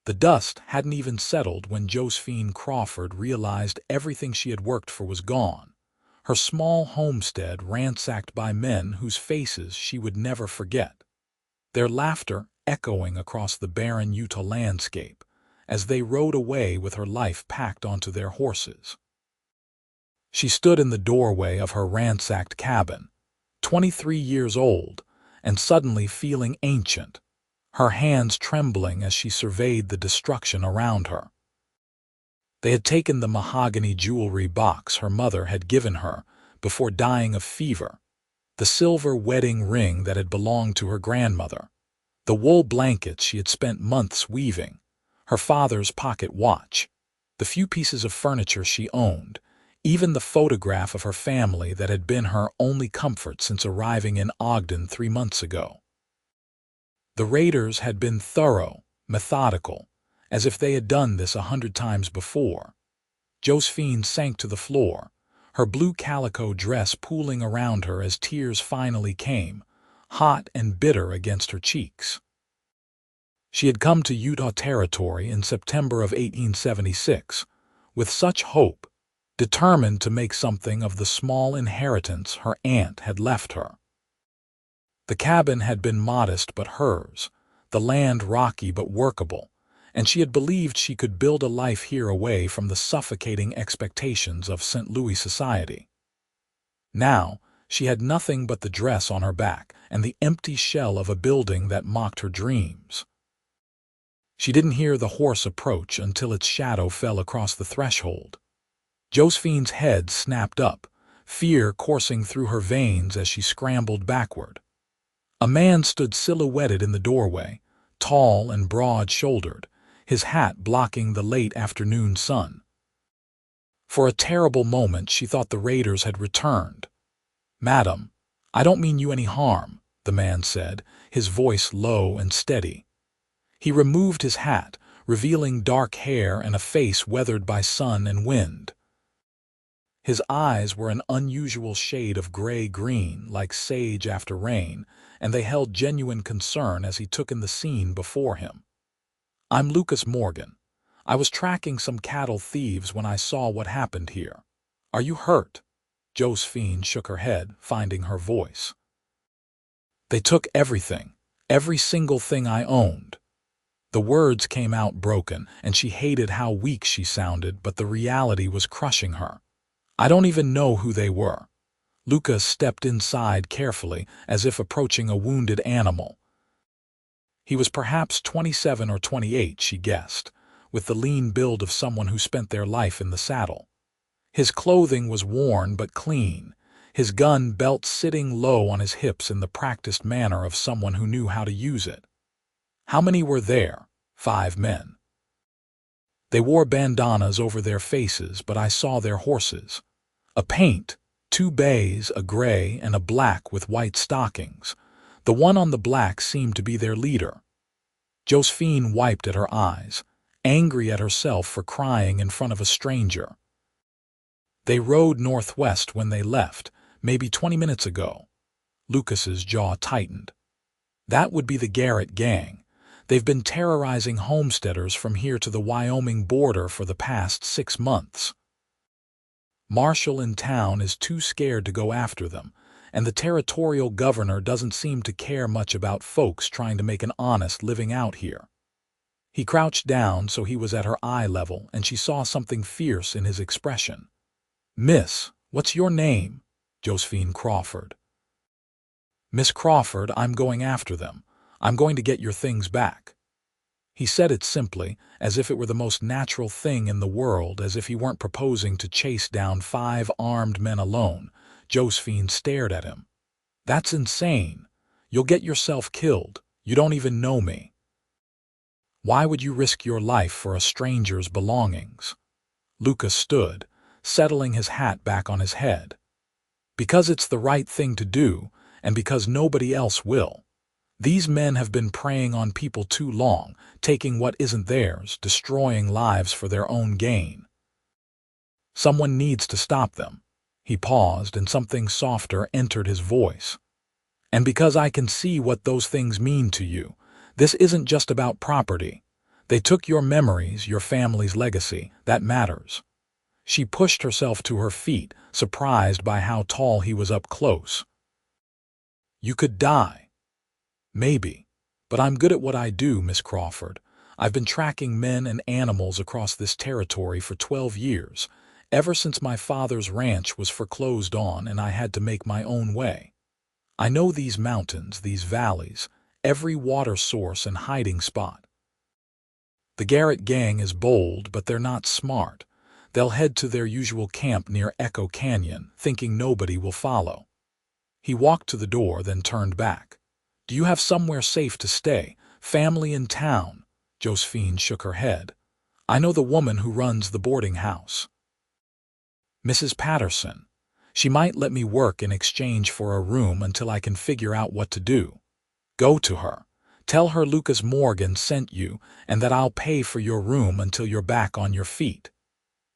The dust hadn't even settled when Josephine Crawford realized everything she had worked for was gone. Her small homestead ransacked by men whose faces she would never forget, their laughter echoing across the barren Utah landscape as they rode away with her life packed onto their horses. She stood in the doorway of her ransacked cabin, 23 years old, and suddenly feeling ancient, her hands trembling as she surveyed the destruction around her. They had taken the mahogany jewelry box her mother had given her before dying of fever, the silver wedding ring that had belonged to her grandmother, the wool blankets she had spent months weaving, her father's pocket watch, the few pieces of furniture she owned, even the photograph of her family that had been her only comfort since arriving in Ogden 3 months ago. The raiders had been thorough, methodical, as if they had done this 100 times before. Josephine sank to the floor, her blue calico dress pooling around her as tears finally came, hot and bitter against her cheeks. She had come to Utah Territory in September of 1876, with such hope, determined to make something of the small inheritance her aunt had left her. The cabin had been modest but hers, the land rocky but workable, and she had believed she could build a life here away from the suffocating expectations of St. Louis society. Now, she had nothing but the dress on her back and the empty shell of a building that mocked her dreams. She didn't hear the horse approach until its shadow fell across the threshold. Josephine's head snapped up, fear coursing through her veins as she scrambled backward. A man stood silhouetted in the doorway, tall and broad-shouldered, his hat blocking the late afternoon sun. For a terrible moment she thought the raiders had returned. "Madam, I don't mean you any harm," the man said, his voice low and steady. He removed his hat, revealing dark hair and a face weathered by sun and wind. His eyes were an unusual shade of gray-green, like sage after rain, and they held genuine concern as he took in the scene before him. "I'm Lucas Morgan. I was tracking some cattle thieves when I saw what happened here. Are you hurt?" Josephine shook her head, finding her voice. "They took everything, every single thing I owned." The words came out broken, and she hated how weak she sounded, but the reality was crushing her. "I don't even know who they were." Lucas stepped inside carefully, as if approaching a wounded animal. He was perhaps 27 or 28, she guessed, with the lean build of someone who spent their life in the saddle. His clothing was worn but clean, his gun belt sitting low on his hips in the practiced manner of someone who knew how to use it. "How many were there?" "5 men. They wore bandanas over their faces, but I saw their horses. A paint, 2 bays, a gray and a black with white stockings. The one on the black seemed to be their leader." Josephine wiped at her eyes, angry at herself for crying in front of a stranger. "They rode northwest when they left, maybe 20 minutes ago." Lucas's jaw tightened. "That would be the Garrett gang. They've been terrorizing homesteaders from here to the Wyoming border for the past 6 months. Marshall in town is too scared to go after them, and the territorial governor doesn't seem to care much about folks trying to make an honest living out here." He crouched down so he was at her eye level, and she saw something fierce in his expression. "Miss, what's your name?" "Josephine Crawford." "Miss Crawford, I'm going after them. I'm going to get your things back." He said it simply, as if it were the most natural thing in the world, as if he weren't proposing to chase down 5 armed men alone. Josephine stared at him. "That's insane. You'll get yourself killed. You don't even know me. Why would you risk your life for a stranger's belongings?" Lucas stood, settling his hat back on his head. "Because it's the right thing to do, and because nobody else will. These men have been preying on people too long, taking what isn't theirs, destroying lives for their own gain. Someone needs to stop them." He paused, and something softer entered his voice. "And because I can see what those things mean to you, this isn't just about property. They took your memories, your family's legacy. That matters. She pushed herself to her feet, surprised by how tall he was up close. You could die. Maybe. But I'm good at what I do, Miss Crawford. I've been tracking men and animals across this territory for 12 years, ever since my father's ranch was foreclosed on and I had to make my own way. I know these mountains, these valleys, every water source and hiding spot. The Garrett gang is bold, but they're not smart. They'll head to their usual camp near Echo Canyon, thinking nobody will follow. He walked to the door, then turned back. Do you have somewhere safe to stay? Family in town? Josephine shook her head. I know the woman who runs the boarding house. Mrs. Patterson. She might let me work in exchange for a room until I can figure out what to do. Go to her. Tell her Lucas Morgan sent you and that I'll pay for your room until you're back on your feet.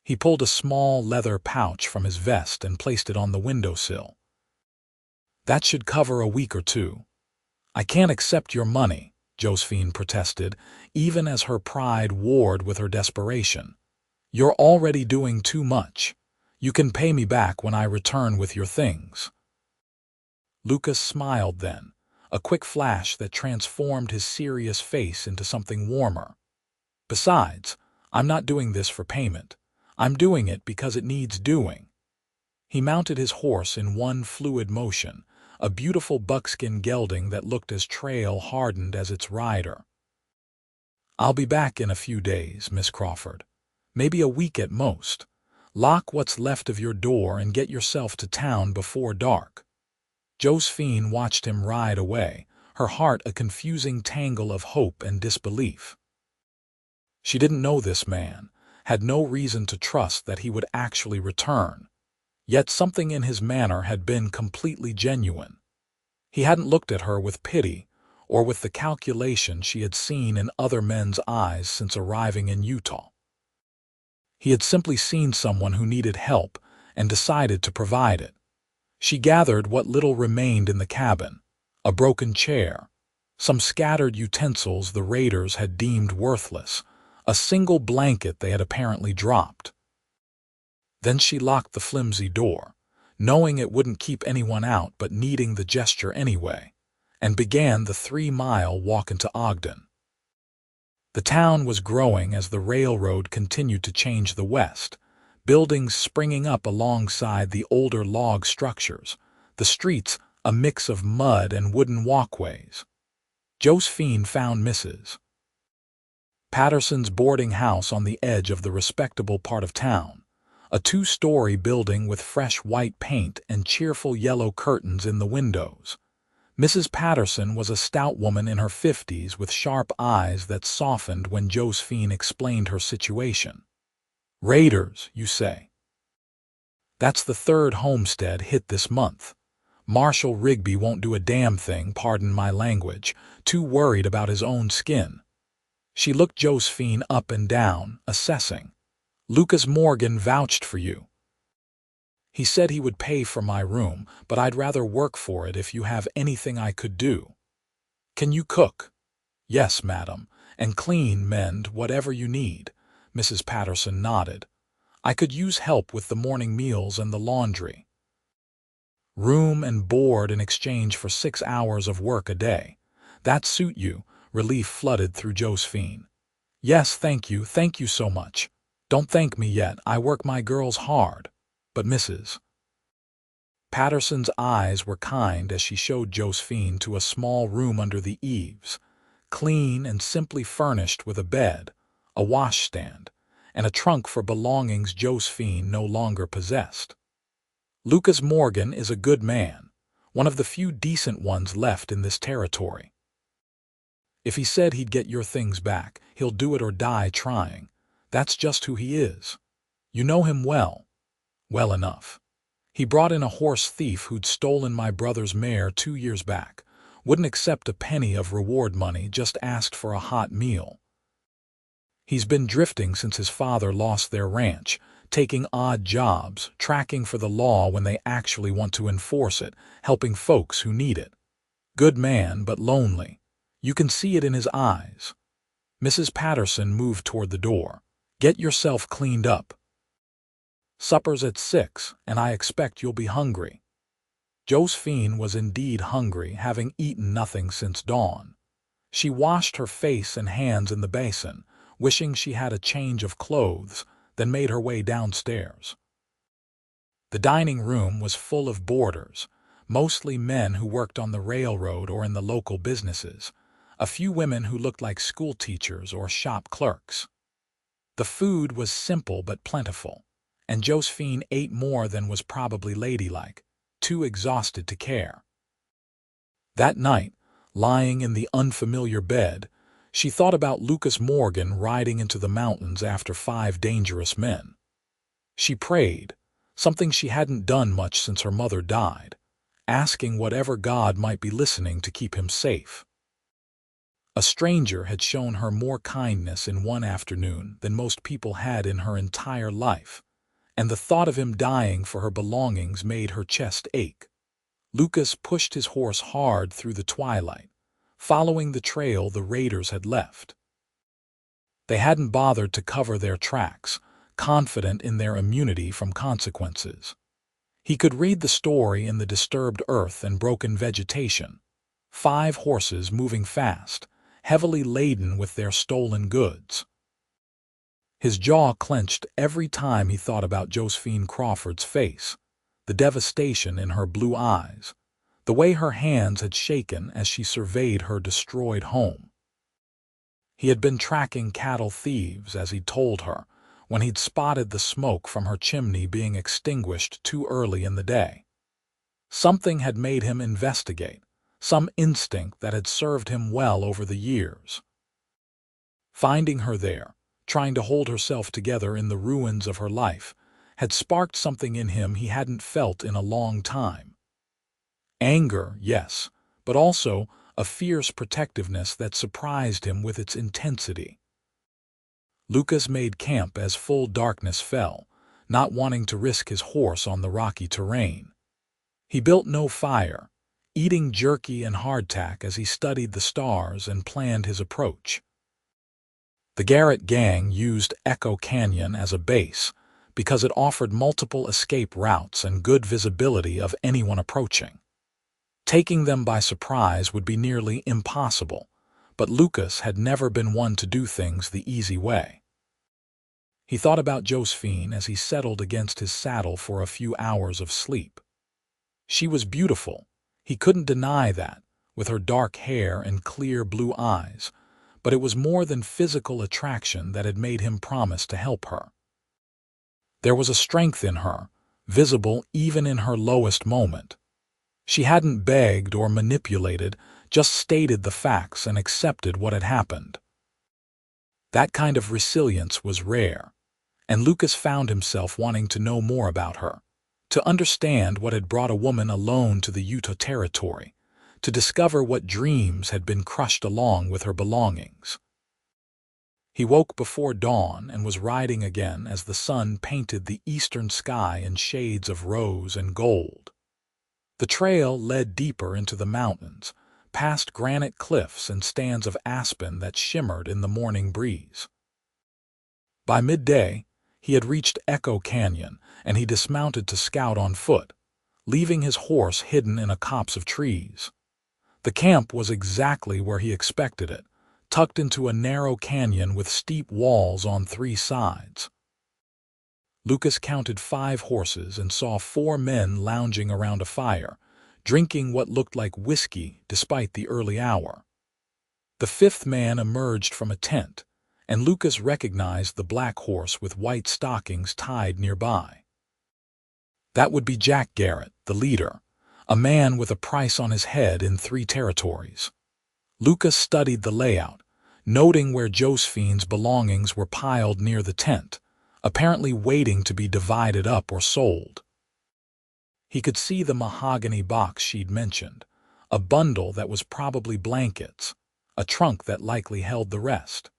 He pulled a small leather pouch from his vest and placed it on the windowsill. That should cover a week or two. I can't accept your money, Josephine protested, even as her pride warred with her desperation. You're already doing too much. You can pay me back when I return with your things. Lucas smiled then, a quick flash that transformed his serious face into something warmer. Besides, I'm not doing this for payment. I'm doing it because it needs doing. He mounted his horse in one fluid motion, a beautiful buckskin gelding that looked as trail-hardened as its rider. I'll be back in a few days, Miss Crawford. Maybe a week at most. Lock what's left of your door and get yourself to town before dark. Josephine watched him ride away, her heart a confusing tangle of hope and disbelief. She didn't know this man, had no reason to trust that he would actually return. Yet something in his manner had been completely genuine. He hadn't looked at her with pity or with the calculation she had seen in other men's eyes since arriving in Utah. He had simply seen someone who needed help and decided to provide it. She gathered what little remained in the cabin, a broken chair, some scattered utensils the raiders had deemed worthless, a single blanket they had apparently dropped. Then she locked the flimsy door, knowing it wouldn't keep anyone out but needing the gesture anyway, and began the 3-mile walk into Ogden. The town was growing as the railroad continued to change the west, buildings springing up alongside the older log structures, the streets a mix of mud and wooden walkways. Josephine found Mrs. Patterson's boarding house on the edge of the respectable part of town, a 2-story building with fresh white paint and cheerful yellow curtains in the windows. Mrs. Patterson was a stout woman in her 50s with sharp eyes that softened when Josephine explained her situation. Raiders, you say? That's the 3rd homestead hit this month. Marshal Rigby won't do a damn thing, pardon my language, too worried about his own skin. She looked Josephine up and down, assessing. Lucas Morgan vouched for you. He said he would pay for my room, but I'd rather work for it if you have anything I could do. Can you cook? Yes, madam, and clean, mend, whatever you need. Mrs. Patterson nodded. I could use help with the morning meals and the laundry. Room and board in exchange for 6 hours of work a day. That suit you? Relief flooded through Josephine. Yes, thank you so much. Don't thank me yet, I work my girls hard. But Mrs. Patterson's eyes were kind as she showed Josephine to a small room under the eaves, clean and simply furnished with a bed, a washstand, and a trunk for belongings Josephine no longer possessed. Lucas Morgan is a good man, one of the few decent ones left in this territory. If he said he'd get your things back, he'll do it or die trying. That's just who he is. You know him well. Well enough. He brought in a horse thief who'd stolen my brother's mare 2 years back. Wouldn't accept a penny of reward money, just asked for a hot meal. He's been drifting since his father lost their ranch, taking odd jobs, tracking for the law when they actually want to enforce it, helping folks who need it. Good man, but lonely. You can see it in his eyes. Mrs. Patterson moved toward the door. "Get yourself cleaned up. Supper's at 6, and I expect you'll be hungry." Josephine was indeed hungry, having eaten nothing since dawn. She washed her face and hands in the basin, wishing she had a change of clothes, then made her way downstairs. The dining room was full of boarders, mostly men who worked on the railroad or in the local businesses, a few women who looked like school teachers or shop clerks. The food was simple but plentiful, and Josephine ate more than was probably ladylike, too exhausted to care. That night, lying in the unfamiliar bed, she thought about Lucas Morgan riding into the mountains after 5 dangerous men. She prayed, something she hadn't done much since her mother died, asking whatever God might be listening to keep him safe. A stranger had shown her more kindness in one afternoon than most people had in her entire life, and the thought of him dying for her belongings made her chest ache. Lucas pushed his horse hard through the twilight, following the trail the raiders had left. They hadn't bothered to cover their tracks, confident in their immunity from consequences. He could read the story in the disturbed earth and broken vegetation. 5 horses moving fast, heavily laden with their stolen goods. His jaw clenched every time he thought about Josephine Crawford's face, the devastation in her blue eyes, the way her hands had shaken as she surveyed her destroyed home. He had been tracking cattle thieves, as he'd told her, when he'd spotted the smoke from her chimney being extinguished too early in the day. Something had made him investigate, some instinct that had served him well over the years. Finding her there, trying to hold herself together in the ruins of her life, had sparked something in him he hadn't felt in a long time. Anger, yes, but also a fierce protectiveness that surprised him with its intensity. Lucas made camp as full darkness fell, not wanting to risk his horse on the rocky terrain. He built no fire, eating jerky and hardtack as he studied the stars and planned his approach. The Garrett gang used Echo Canyon as a base because it offered multiple escape routes and good visibility of anyone approaching. Taking them by surprise would be nearly impossible, but Lucas had never been one to do things the easy way. He thought about Josephine as he settled against his saddle for a few hours of sleep. She was beautiful, he couldn't deny that, with her dark hair and clear blue eyes, but it was more than physical attraction that had made him promise to help her. There was a strength in her, visible even in her lowest moment. She hadn't begged or manipulated, just stated the facts and accepted what had happened. That kind of resilience was rare, and Lucas found himself wanting to know more about her, to understand what had brought a woman alone to the Utah territory, to discover what dreams had been crushed along with her belongings. He woke before dawn and was riding again as the sun painted the eastern sky in shades of rose and gold. The trail led deeper into the mountains, past granite cliffs and stands of aspen that shimmered in the morning breeze. By midday, he had reached Echo Canyon, and he dismounted to scout on foot, leaving his horse hidden in a copse of trees. The camp was exactly where he expected it, tucked into a narrow canyon with steep walls on 3 sides. Lucas counted 5 horses and saw 4 men lounging around a fire, drinking what looked like whiskey despite the early hour. The 5th man emerged from a tent, and Lucas recognized the black horse with white stockings tied nearby. That would be Jack Garrett, the leader, a man with a price on his head in 3 territories. Lucas studied the layout, noting where Josephine's belongings were piled near the tent, apparently waiting to be divided up or sold. He could see the mahogany box she'd mentioned, a bundle that was probably blankets, a trunk that likely held the rest.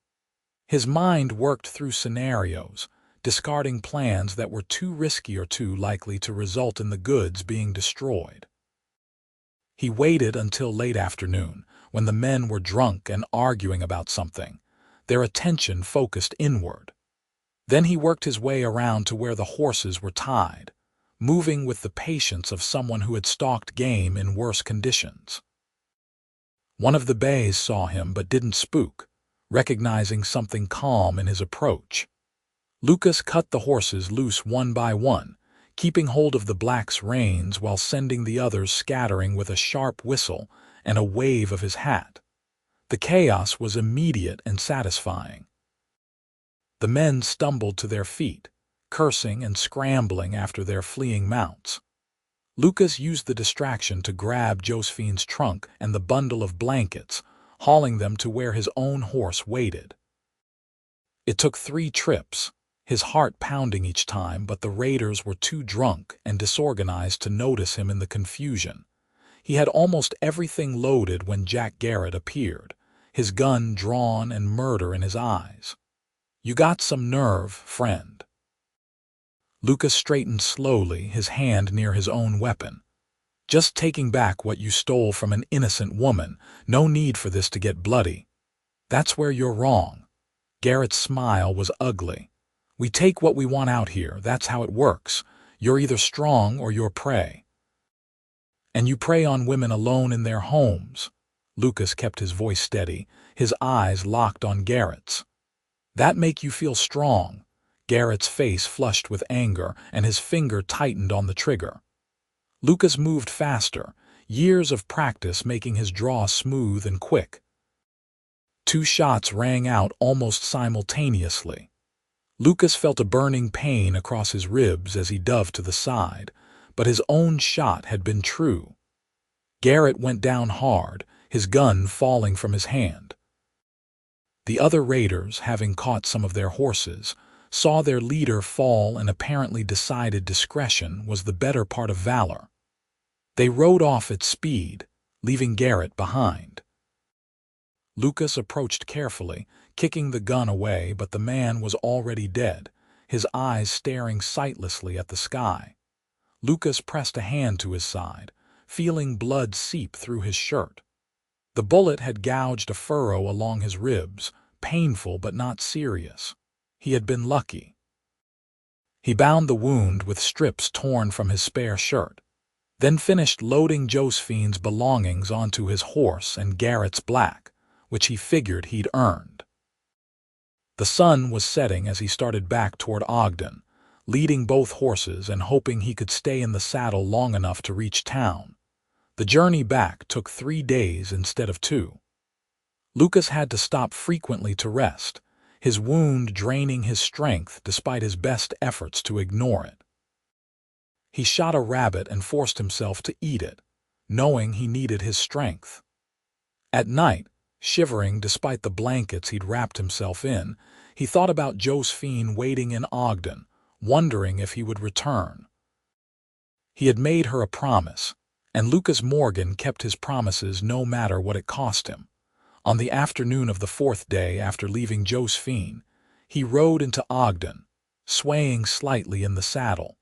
His mind worked through scenarios, discarding plans that were too risky or too likely to result in the goods being destroyed. He waited until late afternoon, when the men were drunk and arguing about something, their attention focused inward. Then he worked his way around to where the horses were tied, moving with the patience of someone who had stalked game in worse conditions. One of the bays saw him but didn't spook, recognizing something calm in his approach. Lucas cut the horses loose one by one, keeping hold of the black's reins while sending the others scattering with a sharp whistle and a wave of his hat. The chaos was immediate and satisfying. The men stumbled to their feet, cursing and scrambling after their fleeing mounts. Lucas used the distraction to grab Josephine's trunk and the bundle of blankets, hauling them to where his own horse waited. It took 3 trips, his heart pounding each time, but the raiders were too drunk and disorganized to notice him in the confusion. He had almost everything loaded when Jack Garrett appeared, his gun drawn and murder in his eyes. "You got some nerve, friend." Lucas straightened slowly, his hand near his own weapon. "Just taking back what you stole from an innocent woman. No need for this to get bloody." "That's where you're wrong." Garrett's smile was ugly. "We take what we want out here. That's how it works. You're either strong or you're prey. And you prey on women alone in their homes." Lucas kept his voice steady, his eyes locked on Garrett's. "That make you feel strong?" Garrett's face flushed with anger, and his finger tightened on the trigger. Lucas moved faster, years of practice making his draw smooth and quick. 2 shots rang out almost simultaneously. Lucas felt a burning pain across his ribs as he dove to the side, but his own shot had been true. Garrett went down hard, his gun falling from his hand. The other raiders, having caught some of their horses, saw their leader fall and apparently decided discretion was the better part of valor. They rode off at speed, leaving Garrett behind. Lucas approached carefully, kicking the gun away, but the man was already dead, his eyes staring sightlessly at the sky. Lucas pressed a hand to his side, feeling blood seep through his shirt. The bullet had gouged a furrow along his ribs, painful but not serious. He had been lucky. He bound the wound with strips torn from his spare shirt, then finished loading Josephine's belongings onto his horse and Garrett's black, which he figured he'd earned. The sun was setting as he started back toward Ogden, leading both horses and hoping he could stay in the saddle long enough to reach town. The journey back took 3 days instead of 2. Lucas had to stop frequently to rest, his wound draining his strength despite his best efforts to ignore it. He shot a rabbit and forced himself to eat it, knowing he needed his strength. At night, shivering despite the blankets he'd wrapped himself in, he thought about Josephine waiting in Ogden, wondering if he would return. He had made her a promise, and Lucas Morgan kept his promises no matter what it cost him. On the afternoon of the 4th day after leaving Josephine, he rode into Ogden, swaying slightly in the saddle.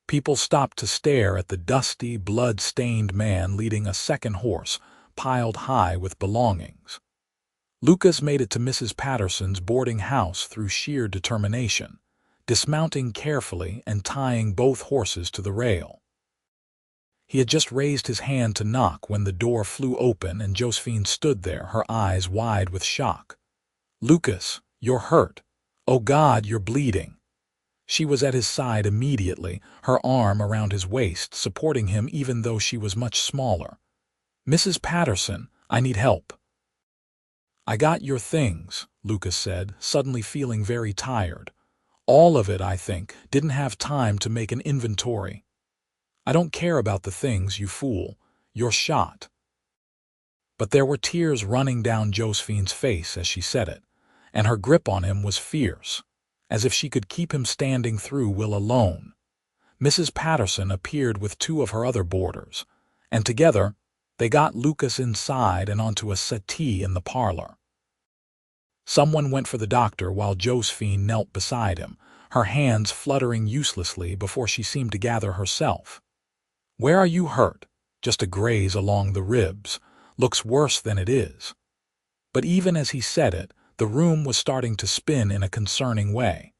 People stopped to stare at the dusty, blood-stained man leading a second horse piled high with belongings. Lucas made it to Mrs. Patterson's boarding house through sheer determination, dismounting carefully and tying both horses to the rail. He had just raised his hand to knock when the door flew open and Josephine stood there, her eyes wide with shock. "Lucas, you're hurt. Oh God, you're bleeding." She was at his side immediately, her arm around his waist, supporting him even though she was much smaller. "Mrs. Patterson, I need help." "I got your things," Lucas said, suddenly feeling very tired. "All of it, I think. Didn't have time to make an inventory." "I don't care about the things, you fool. You're shot." But there were tears running down Josephine's face as she said it, and her grip on him was fierce, as if she could keep him standing through Will alone. Mrs. Patterson appeared with 2 of her other boarders, and together they got Lucas inside and onto a settee in the parlor. Someone went for the doctor while Josephine knelt beside him, her hands fluttering uselessly before she seemed to gather herself. "Where are you hurt?" "Just a graze along the ribs. Looks worse than it is." But even as he said it, the The room was starting to spin in a concerning way.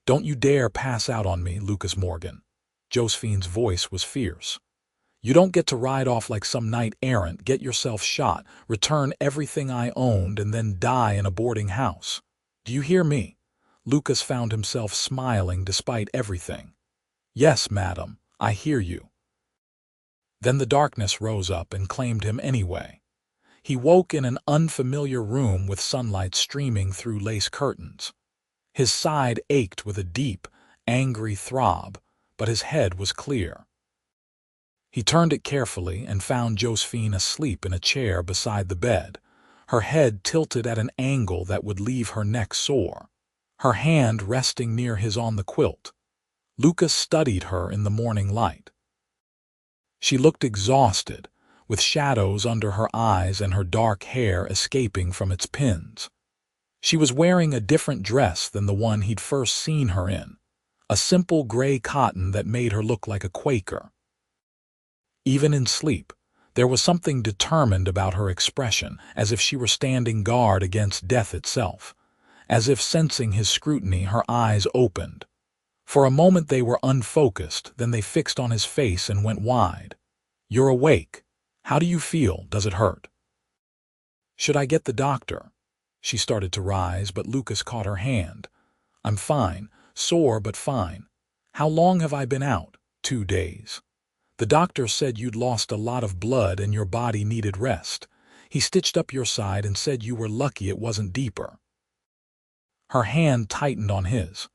"Don't you dare pass out on me, Lucas Morgan." Josephine's voice was fierce. "You don't get to ride off like some knight-errant, get yourself shot, return everything I owned, and then die in a boarding house. Do you hear me?" Lucas found himself smiling despite everything. "Yes, madam, I hear you." Then the darkness rose up and claimed him anyway. He woke in an unfamiliar room with sunlight streaming through lace curtains. His side ached with a deep, angry throb, but his head was clear. He turned it carefully and found Josephine asleep in a chair beside the bed, her head tilted at an angle that would leave her neck sore, her hand resting near his on the quilt. Lucas studied her in the morning light. She looked exhausted, with shadows under her eyes and her dark hair escaping from its pins. She was wearing a different dress than the one he'd first seen her in, a simple gray cotton that made her look like a Quaker. Even in sleep, there was something determined about her expression, as if she were standing guard against death itself. As if sensing his scrutiny, her eyes opened. For a moment they were unfocused, then they fixed on his face and went wide. "You're awake. How do you feel? Does it hurt?" "Should I get the doctor?" She started to rise, but Lucas caught her hand. "I'm fine, sore but fine. How long have I been out?" "2 days. The doctor said you'd lost a lot of blood and your body needed rest. He stitched up your side and said you were lucky it wasn't deeper." Her hand tightened on his.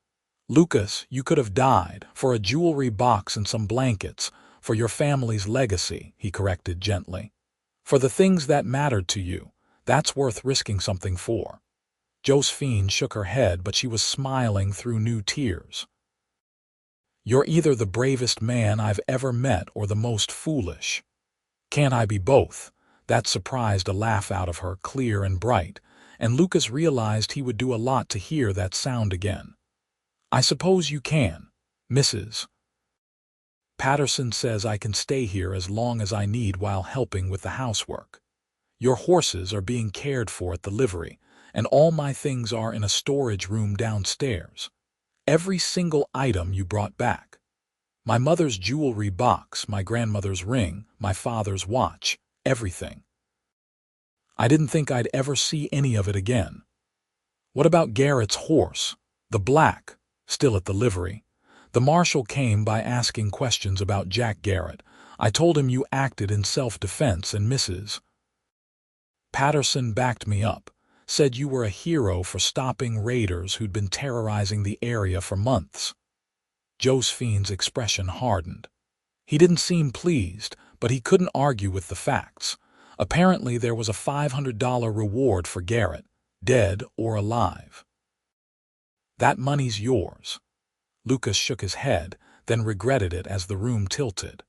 "Lucas, you could have died, for a jewelry box and some blankets, for your family's legacy," he corrected gently. "For the things that mattered to you, that's worth risking something for." Josephine shook her head, but she was smiling through new tears. "You're either the bravest man I've ever met or the most foolish." "Can't I be both?" That surprised a laugh out of her, clear and bright, and Lucas realized he would do a lot to hear that sound again. "I suppose you can, Mrs. Patterson says I can stay here as long as I need while helping with the housework. Your horses are being cared for at the livery, and all my things are in a storage room downstairs. Every single item you brought back. My mother's jewelry box, my grandmother's ring, my father's watch, everything. I didn't think I'd ever see any of it again." "What about Garrett's horse? The black, still at the livery?" "The marshal came by asking questions about Jack Garrett. I told him you acted in self-defense and Mrs. Patterson backed me up, said you were a hero for stopping raiders who'd been terrorizing the area for months." Josephine's expression hardened. He didn't seem pleased, but he couldn't argue with the facts. Apparently there was a $500 reward for Garrett, dead or alive. "That money's yours." Lucas shook his head, then regretted it as the room tilted.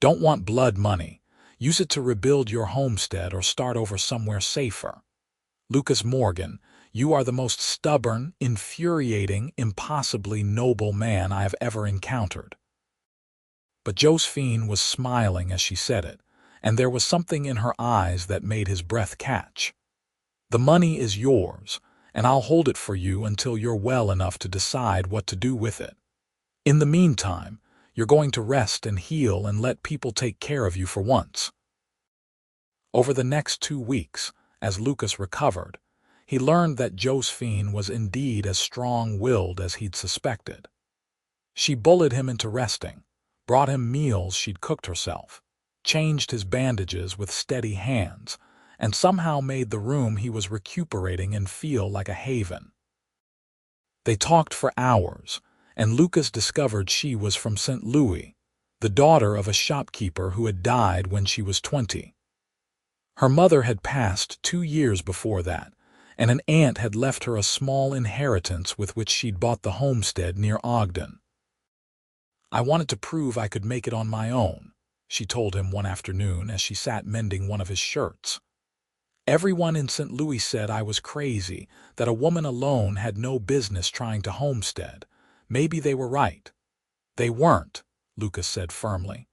"Don't want blood money. Use it to rebuild your homestead or start over somewhere safer. Lucas Morgan, you are the most stubborn, infuriating, impossibly noble man I have ever encountered." But Josephine was smiling as she said it, and there was something in her eyes that made his breath catch. "The money is yours, and I'll hold it for you until you're well enough to decide what to do with it. In the meantime, you're going to rest and heal and let people take care of you for once." Over the next 2 weeks, as Lucas recovered, he learned that Josephine was indeed as strong-willed as he'd suspected. She bullied him into resting, brought him meals she'd cooked herself, changed his bandages with steady hands, and somehow made the room he was recuperating in feel like a haven. They talked for hours, and Lucas discovered she was from St. Louis, the daughter of a shopkeeper who had died when she was 20. Her mother had passed 2 years before that, and an aunt had left her a small inheritance with which she'd bought the homestead near Ogden. "I wanted to prove I could make it on my own," she told him one afternoon as she sat mending one of his shirts. "Everyone in St. Louis said I was crazy, that a woman alone had no business trying to homestead. Maybe they were right." "They weren't," Lucas said firmly.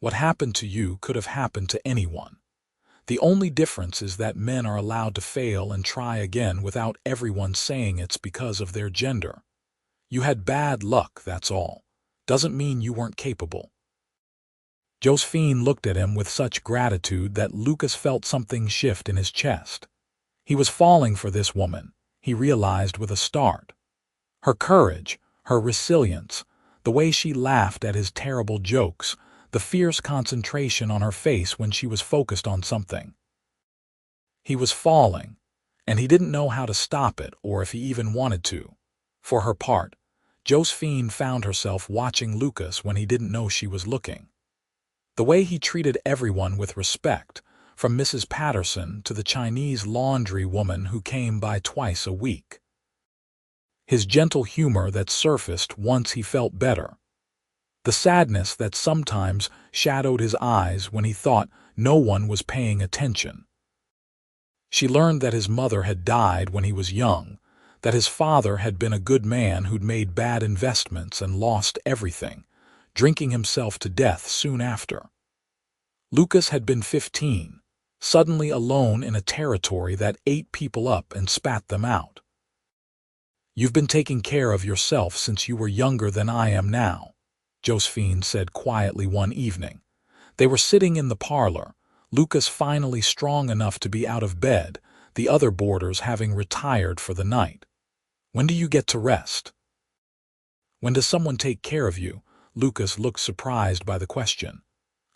"What happened to you could have happened to anyone. The only difference is that men are allowed to fail and try again without everyone saying it's because of their gender. You had bad luck, that's all. Doesn't mean you weren't capable. Josephine looked at him with such gratitude that Lucas felt something shift in his chest. He was falling for this woman, he realized with a start. Her courage, her resilience, the way she laughed at his terrible jokes, the fierce concentration on her face when she was focused on something. He was falling, and he didn't know how to stop it or if he even wanted to. For her part, Josephine found herself watching Lucas when he didn't know she was looking. The way he treated everyone with respect, from Mrs. Patterson to the Chinese laundry woman who came by twice a week. His gentle humor that surfaced once he felt better. The sadness that sometimes shadowed his eyes when he thought no one was paying attention. She learned that his mother had died when he was young, that his father had been a good man who'd made bad investments and lost everything, drinking himself to death soon after. Lucas had been 15, suddenly alone in a territory that ate people up and spat them out. "You've been taking care of yourself since you were younger than I am now," Josephine said quietly one evening. They were sitting in the parlor, Lucas finally strong enough to be out of bed, the other boarders having retired for the night. "When do you get to rest?" "When does someone take care of you?" Lucas looked surprised by the question.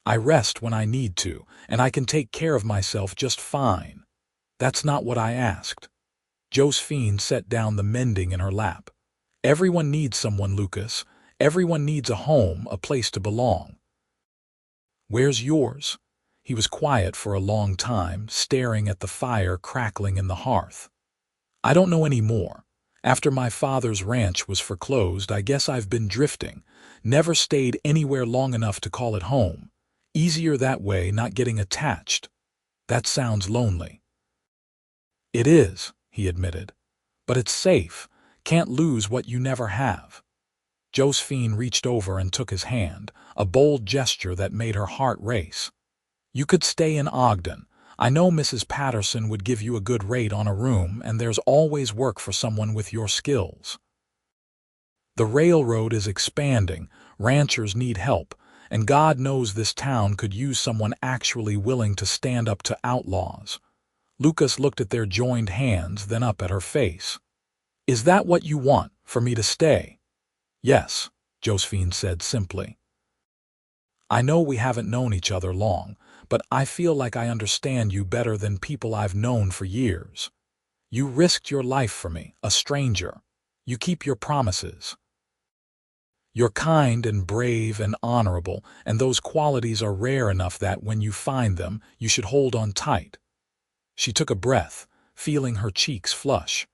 "I rest when I need to, and I can take care of myself just fine." "That's not what I asked." Josephine set down the mending in her lap. "Everyone needs someone, Lucas. Everyone needs a home, a place to belong." "Where's yours?" He was quiet for a long time, staring at the fire crackling in the hearth. "I don't know any more. After my father's ranch was foreclosed, I guess I've been drifting. Never stayed anywhere long enough to call it home. Easier that way, not getting attached." "That sounds lonely." "It is," he admitted. "But it's safe. Can't lose what you never have." Josephine reached over and took his hand, a bold gesture that made her heart race. "You could stay in Ogden. I know Mrs. Patterson would give you a good rate on a room, and there's always work for someone with your skills. The railroad is expanding, ranchers need help, and God knows this town could use someone actually willing to stand up to outlaws." Lucas looked at their joined hands, then up at her face. "Is that what you want, for me to stay?" "Yes," Josephine said simply. "I know we haven't known each other long, but I feel like I understand you better than people I've known for years. You risked your life for me, a stranger. You keep your promises. You're kind and brave and honorable, and those qualities are rare enough that when you find them, you should hold on tight." She took a breath, feeling her cheeks flush.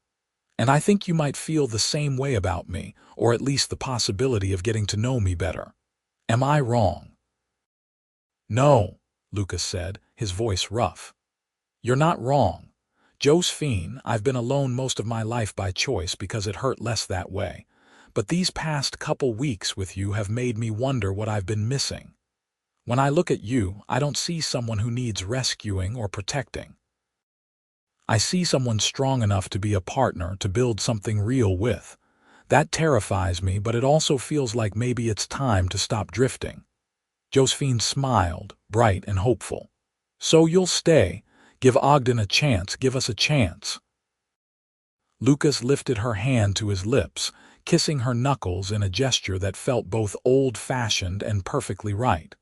"And I think you might feel the same way about me, or at least the possibility of getting to know me better. Am I wrong?" "No," Lucas said, his voice rough. "You're not wrong. Josephine, I've been alone most of my life by choice because it hurt less that way. But these past couple weeks with you have made me wonder what I've been missing. When I look at you, I don't see someone who needs rescuing or protecting. I see someone strong enough to be a partner, to build something real with. That terrifies me, but it also feels like maybe it's time to stop drifting." Josephine smiled, bright and hopeful. "So you'll stay? Give Ogden a chance, give us a chance." Lucas lifted her hand to his lips, kissing her knuckles in a gesture that felt both old-fashioned and perfectly right.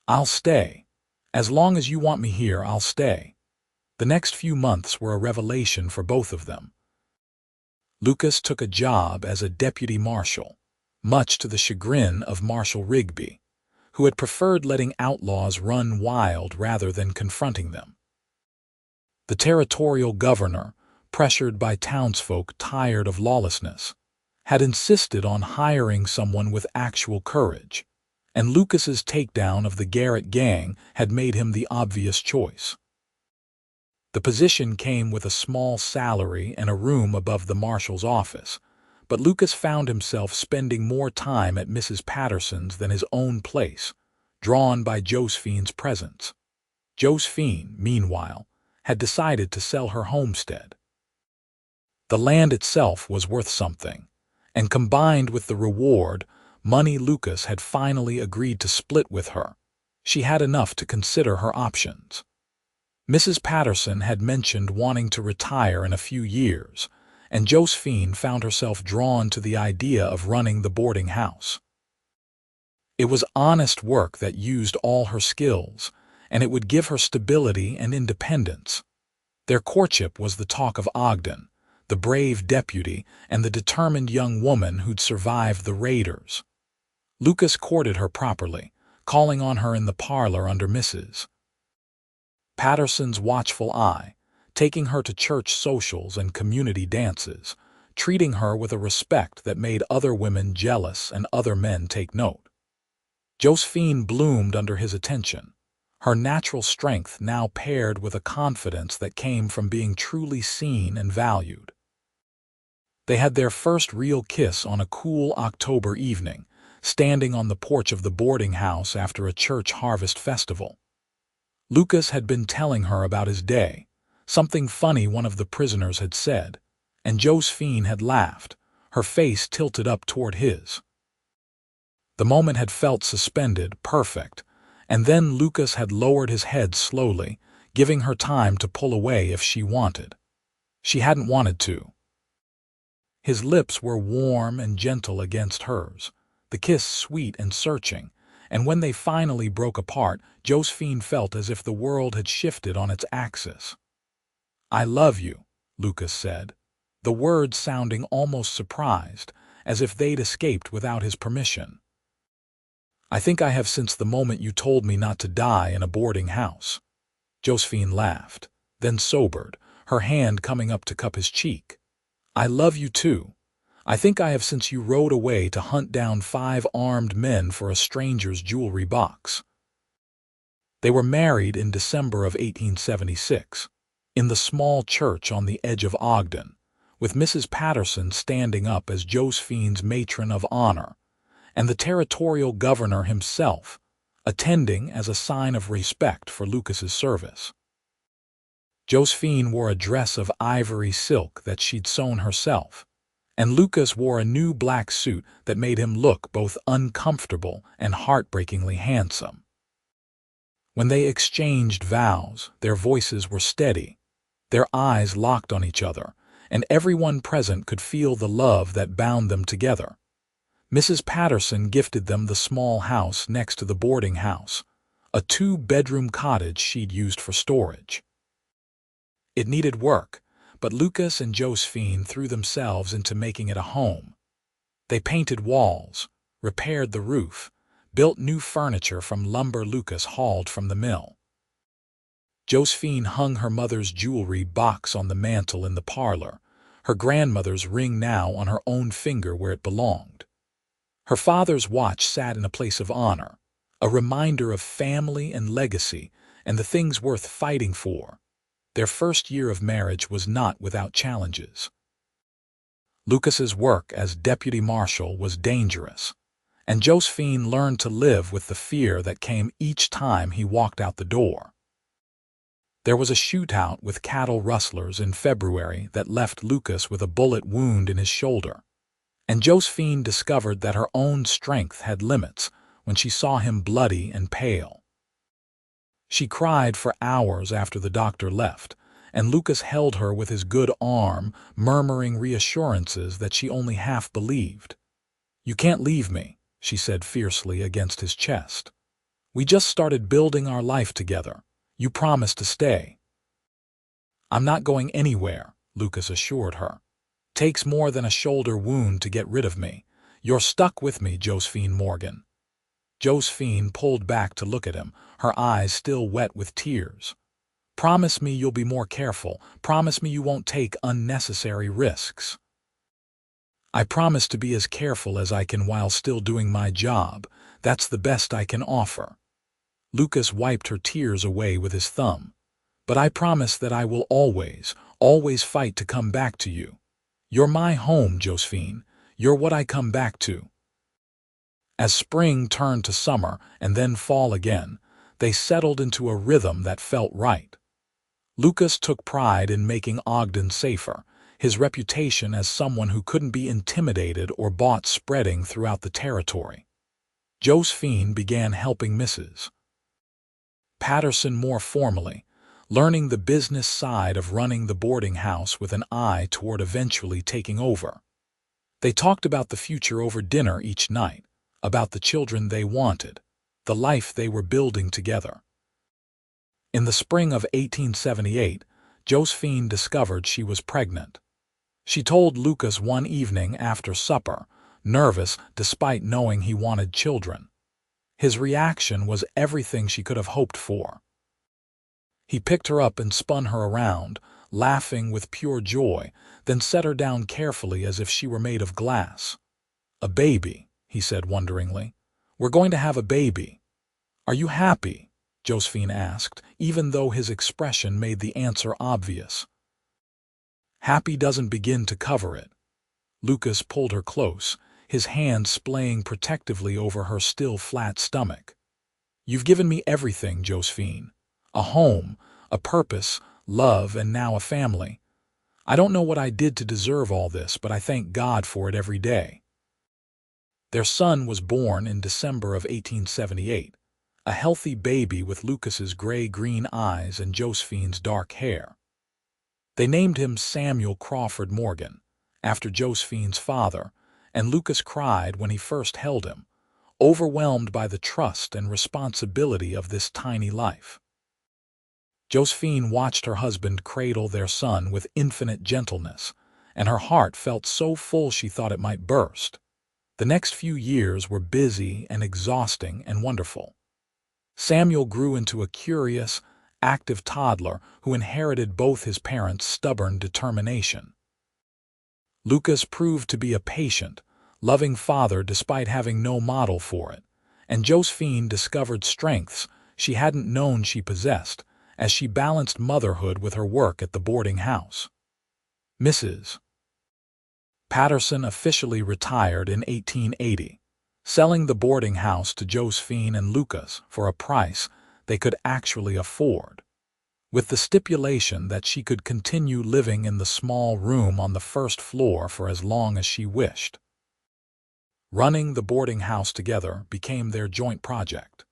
"I'll stay. As long as you want me here, I'll stay." The next few months were a revelation for both of them. Lucas took a job as a deputy marshal, much to the chagrin of Marshal Rigby, who had preferred letting outlaws run wild rather than confronting them. The territorial governor, pressured by townsfolk tired of lawlessness, had insisted on hiring someone with actual courage, and Lucas's takedown of the Garrett gang had made him the obvious choice. The position came with a small salary and a room above the marshal's office, but Lucas found himself spending more time at Mrs. Patterson's than his own place, drawn by Josephine's presence. Josephine, meanwhile, had decided to sell her homestead. The land itself was worth something, and combined with the reward, money Lucas had finally agreed to split with her, she had enough to consider her options. Mrs. Patterson had mentioned wanting to retire in a few years, and Josephine found herself drawn to the idea of running the boarding house. It was honest work that used all her skills, and it would give her stability and independence. Their courtship was the talk of Ogden, the brave deputy and the determined young woman who'd survived the raiders. Lucas courted her properly, calling on her in the parlor under Mrs. Patterson's watchful eye, taking her to church socials and community dances, treating her with a respect that made other women jealous and other men take note. Josephine bloomed under his attention, her natural strength now paired with a confidence that came from being truly seen and valued. They had their first real kiss on a cool October evening, standing on the porch of the boarding house after a church harvest festival. Lucas had been telling her about his day, something funny one of the prisoners had said, and Josephine had laughed, her face tilted up toward his. The moment had felt suspended, perfect, and then Lucas had lowered his head slowly, giving her time to pull away if she wanted. She hadn't wanted to. His lips were warm and gentle against hers, the kiss sweet and searching, and when they finally broke apart, Josephine felt as if the world had shifted on its axis. "I love you," Lucas said, the words sounding almost surprised, as if they'd escaped without his permission. "I think I have since the moment you told me not to die in a boarding house." Josephine laughed, then sobered, her hand coming up to cup his cheek. "I love you too. I think I have since you rode away to hunt down 5 armed men for a stranger's jewelry box." They were married in December of 1876, in the small church on the edge of Ogden, with Mrs. Patterson standing up as Josephine's matron of honor, and the territorial governor himself, attending as a sign of respect for Lucas's service. Josephine wore a dress of ivory silk that she'd sewn herself, and Lucas wore a new black suit that made him look both uncomfortable and heartbreakingly handsome. When they exchanged vows, their voices were steady, their eyes locked on each other, and everyone present could feel the love that bound them together. Mrs. Patterson gifted them the small house next to the boarding house, a 2-bedroom cottage she'd used for storage. It needed work, but Lucas and Josephine threw themselves into making it a home. They painted walls, repaired the roof, built new furniture from lumber Lucas hauled from the mill. Josephine hung her mother's jewelry box on the mantel in the parlor, her grandmother's ring now on her own finger where it belonged. Her father's watch sat in a place of honor, a reminder of family and legacy and the things worth fighting for. Their first year of marriage was not without challenges. Lucas's work as deputy marshal was dangerous, and Josephine learned to live with the fear that came each time he walked out the door. There was a shootout with cattle rustlers in February that left Lucas with a bullet wound in his shoulder, and Josephine discovered that her own strength had limits when she saw him bloody and pale. She cried for hours after the doctor left, and Lucas held her with his good arm, murmuring reassurances that she only half believed. "You can't leave me," she said fiercely against his chest. "We just started building our life together. You promised to stay." "I'm not going anywhere," Lucas assured her. "Takes more than a shoulder wound to get rid of me. You're stuck with me, Josephine Morgan." Josephine pulled back to look at him, her eyes still wet with tears. "Promise me you'll be more careful. Promise me you won't take unnecessary risks." "I promise to be as careful as I can while still doing my job. That's the best I can offer." Lucas wiped her tears away with his thumb. "But I promise that I will always, always fight to come back to you. You're my home, Josephine. You're what I come back to." As spring turned to summer and then fall again, They settled into a rhythm that felt right. Lucas took pride in making Ogden safer, his reputation as someone who couldn't be intimidated or bought spreading throughout the territory. Josephine began helping Mrs. Patterson more formally, learning the business side of running the boarding house with an eye toward eventually taking over. They talked about the future over dinner each night, about the children they wanted, the life they were building together. In the spring of 1878, Josephine discovered she was pregnant. She told Lucas one evening after supper, nervous despite knowing he wanted children. His reaction was everything she could have hoped for. He picked her up and spun her around, laughing with pure joy, then set her down carefully as if she were made of glass. "A baby," he said wonderingly. "We're going to have a baby. Are you happy?" Josephine asked, even though his expression made the answer obvious. "Happy doesn't begin to cover it." Lucas pulled her close, his hand splaying protectively over her still flat stomach. "You've given me everything, Josephine. A home, a purpose, love, and now a family. I don't know what I did to deserve all this, but I thank God for it every day." Their son was born in December of 1878, a healthy baby with Lucas's gray-green eyes and Josephine's dark hair. They named him Samuel Crawford Morgan, after Josephine's father, and Lucas cried when he first held him, overwhelmed by the trust and responsibility of this tiny life. Josephine watched her husband cradle their son with infinite gentleness, and her heart felt so full she thought it might burst. The next few years were busy and exhausting and wonderful. Samuel grew into a curious, active toddler who inherited both his parents' stubborn determination. Lucas proved to be a patient, loving father despite having no model for it, and Josephine discovered strengths she hadn't known she possessed as she balanced motherhood with her work at the boarding house. Mrs. Patterson officially retired in 1880, selling the boarding house to Josephine and Lucas for a price they could actually afford, with the stipulation that she could continue living in the small room on the first floor for as long as she wished. Running the boarding house together became their joint project.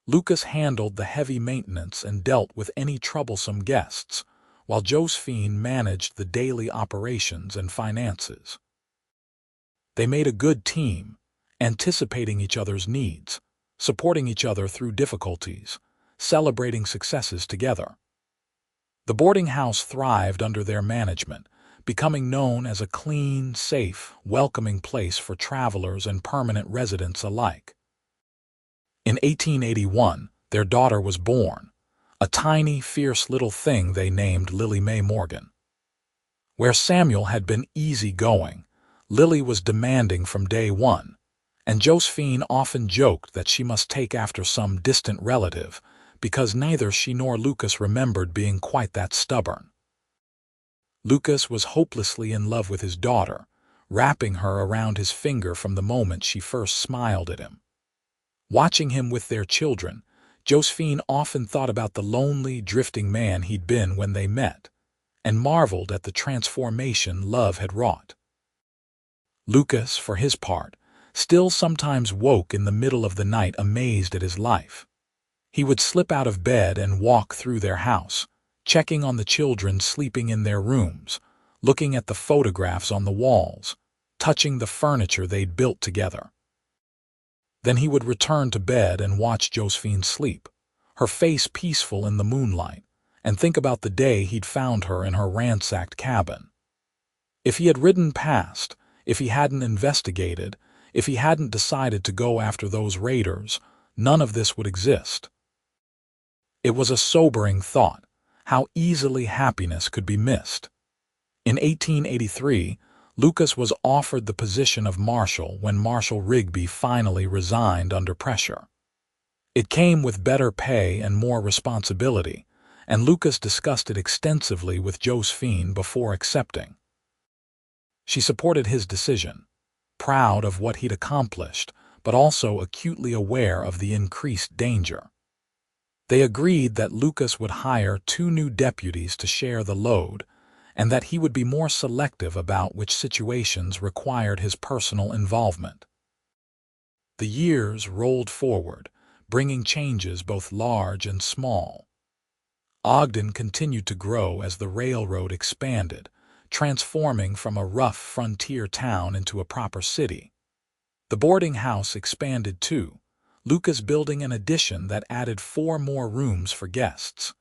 Lucas handled the heavy maintenance and dealt with any troublesome guests, while Josephine managed the daily operations and finances. They made a good team, anticipating each other's needs, supporting each other through difficulties, celebrating successes together. The boarding house thrived under their management, becoming known as a clean, safe, welcoming place for travelers and permanent residents alike. In 1881, their daughter was born, a tiny, fierce little thing they named Lily Mae Morgan. Where Samuel had been easygoing, Lily was demanding from day one, and Josephine often joked that she must take after some distant relative because neither she nor Lucas remembered being quite that stubborn. Lucas was hopelessly in love with his daughter, wrapping her around his finger from the moment she first smiled at him. Watching him with their children, Josephine often thought about the lonely, drifting man he'd been when they met, and marveled at the transformation love had wrought. Lucas, for his part, still sometimes woke in the middle of the night amazed at his life. He would slip out of bed and walk through their house, checking on the children sleeping in their rooms, looking at the photographs on the walls, touching the furniture they'd built together. Then he would return to bed and watch Josephine sleep, her face peaceful in the moonlight, and think about the day he'd found her in her ransacked cabin. If he had ridden past, if he hadn't investigated, if he hadn't decided to go after those raiders, none of this would exist. It was a sobering thought, how easily happiness could be missed. In 1883, Lucas was offered the position of marshal when Marshal Rigby finally resigned under pressure. It came with better pay and more responsibility, and Lucas discussed it extensively with Josephine before accepting. She supported his decision, proud of what he'd accomplished, but also acutely aware of the increased danger. They agreed that Lucas would hire 2 new deputies to share the load, and that he would be more selective about which situations required his personal involvement. The years rolled forward, bringing changes both large and small. Ogden continued to grow as the railroad expanded, transforming from a rough frontier town into a proper city. The boarding house expanded too, Lucas building an addition that added 4 more rooms for guests.